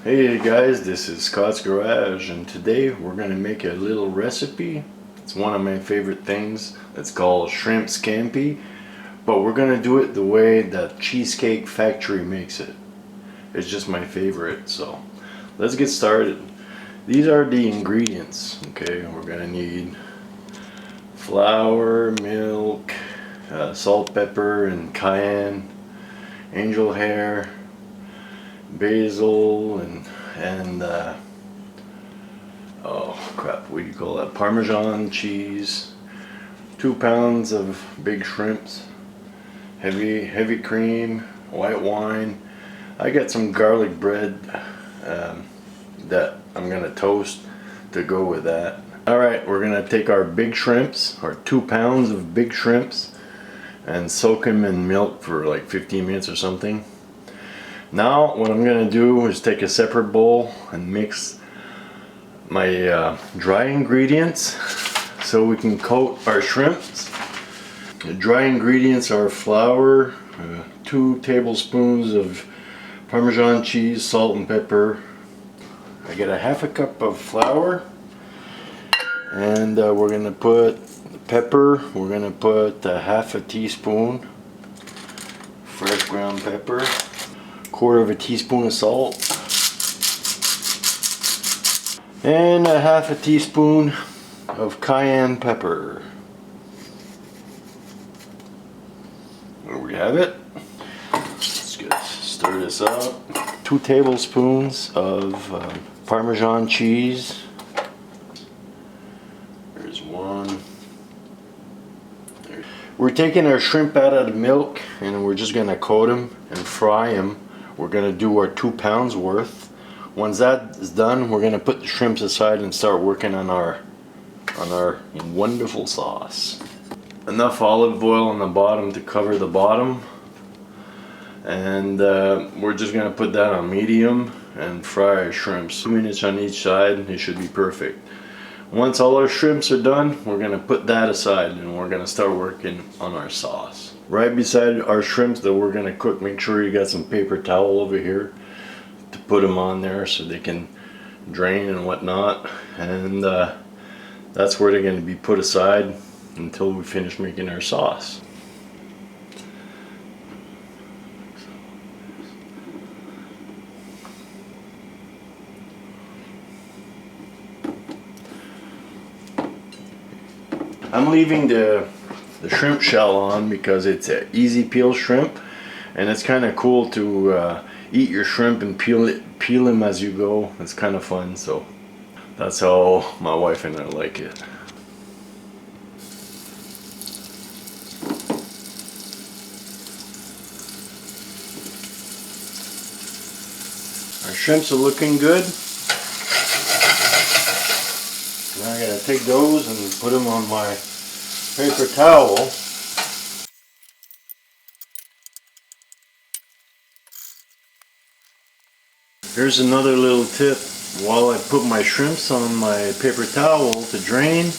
Hey guys, this is Scott's Garage, and today we're going to make a little recipe. It's one of my favorite things. It's called shrimp scampi, but we're going to do it the way that Cheesecake Factory makes it. It's just my favorite, so let's get started. These are the ingredients. Okay, we're going to need flour, milk, salt, pepper, and cayenne, angel hair, basil, and oh crap, what do you call that, Parmesan cheese, 2 pounds of big shrimps, heavy cream, white wine. I got some garlic bread that I'm gonna toast to go with that. Alright, we're gonna take our big shrimps, our 2 pounds of big shrimps, and soak them in milk for like 15 minutes or something. Now what I'm going to do is take a separate bowl and mix my dry ingredients so we can coat our shrimps. The dry ingredients are flour, 2 tablespoons of Parmesan cheese, salt and pepper. I get a half a cup of flour, and we're going to put pepper. We're going to put a half a teaspoon fresh ground pepper, quarter of a teaspoon of salt, and a half a teaspoon of cayenne pepper. There we have it. Let's stir this up. 2 tablespoons of Parmesan cheese. There's 1. We're taking our shrimp out of the milk and we're just gonna coat them and fry them. We're gonna do our 2 pounds worth. Once that is done, we're gonna put the shrimps aside and start working on our wonderful sauce. Enough olive oil on the bottom to cover the bottom, and we're just gonna put that on medium and fry our shrimps. 2 minutes on each side. It should be perfect. Once all our shrimps are done, we're gonna put that aside and we're gonna start working on our sauce. Right beside our shrimps that we're gonna cook, make sure you got some paper towel over here to put them on there so they can drain and whatnot. And that's where they're gonna be put aside until we finish making our sauce. I'm leaving the shrimp shell on because it's an easy peel shrimp, and it's kind of cool to eat your shrimp and peel them as you go. It's kind of fun, so that's how my wife and I like it. Our shrimps are looking good. Now I gotta take those and put them on my paper towel. Here's another little tip. While I put my shrimps on my paper towel to drain,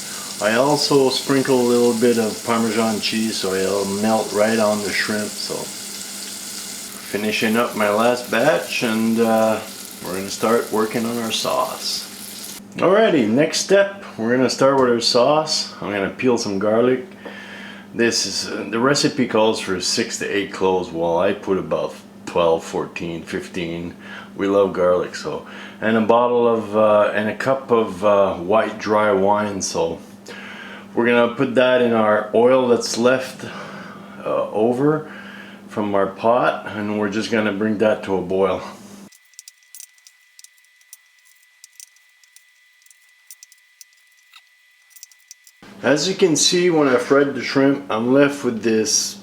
I also sprinkle a little bit of Parmesan cheese so it'll melt right on the shrimp. So finishing up my last batch, and we're gonna start working on our sauce. Alrighty, next step, we're gonna start with our sauce. I'm gonna peel some garlic. This is the recipe calls for 6 to 8 cloves. Well, I put about 12, 14, 15. We love garlic, so. And a bottle of and a cup of white dry wine. So we're gonna put that in our oil that's left over from our pot, and we're just gonna bring that to a boil. As you can see, when I fried the shrimp, I'm left with this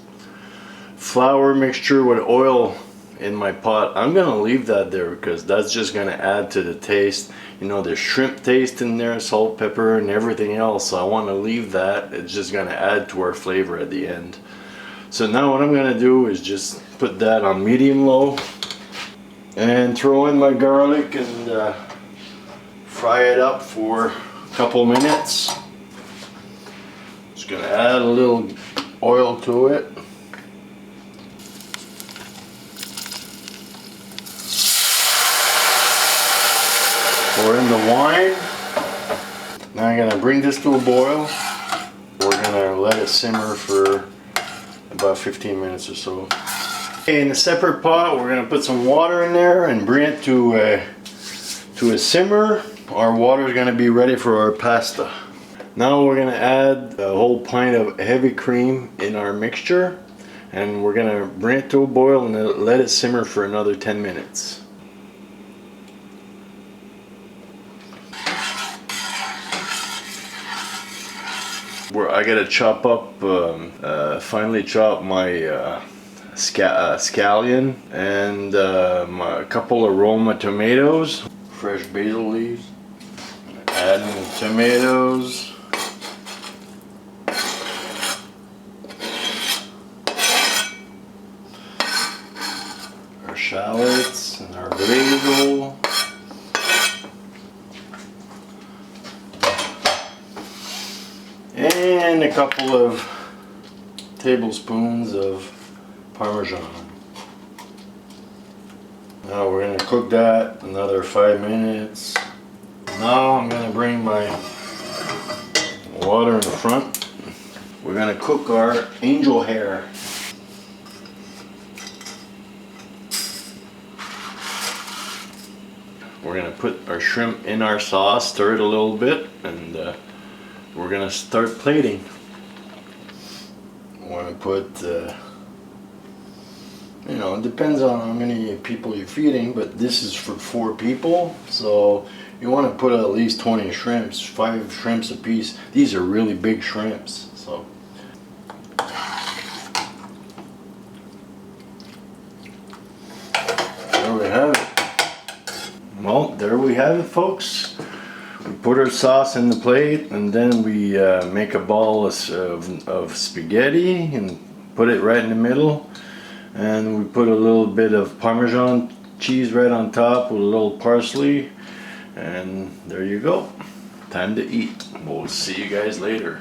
flour mixture with oil in my pot. I'm gonna leave that there because that's just gonna add to the taste. You know, there's shrimp taste in there, salt, pepper, and everything else. So I want to leave that. It's just gonna add to our flavor at the end. So now what I'm gonna do is just put that on medium-low and throw in my garlic and fry it up for a couple minutes. Just gonna add a little oil to it. we're in the wine. Now I'm gonna bring this to a boil. We're gonna let it simmer for about 15 minutes or so. In a separate pot, we're gonna put some water in there and bring it to a simmer. Our water is gonna be ready for our pasta. Now we're gonna add a whole pint of heavy cream in our mixture, and we're gonna bring it to a boil and let it simmer for another 10 minutes. I gotta chop up, finely chop my scallion and a couple of Roma tomatoes, fresh basil leaves. Adding the tomatoes. Our shallots and our basil. And a couple of tablespoons of Parmesan. Now we're going to cook that another 5 minutes. Now I'm going to bring my water in the front. We're going to cook our angel hair. We're going to put our shrimp in our sauce, stir it a little bit, and we're going to start plating. I want to put, you know, it depends on how many people you're feeding, but this is for 4 people, so you want to put at least 20 shrimps, 5 shrimps a piece. These are really big shrimps, so. There we have it. Well, there we have it, folks. We put our sauce in the plate, and then we make a ball of spaghetti and put it right in the middle, and we put a little bit of Parmesan cheese right on top with a little parsley, and there you go. Time to eat. We'll see you guys later.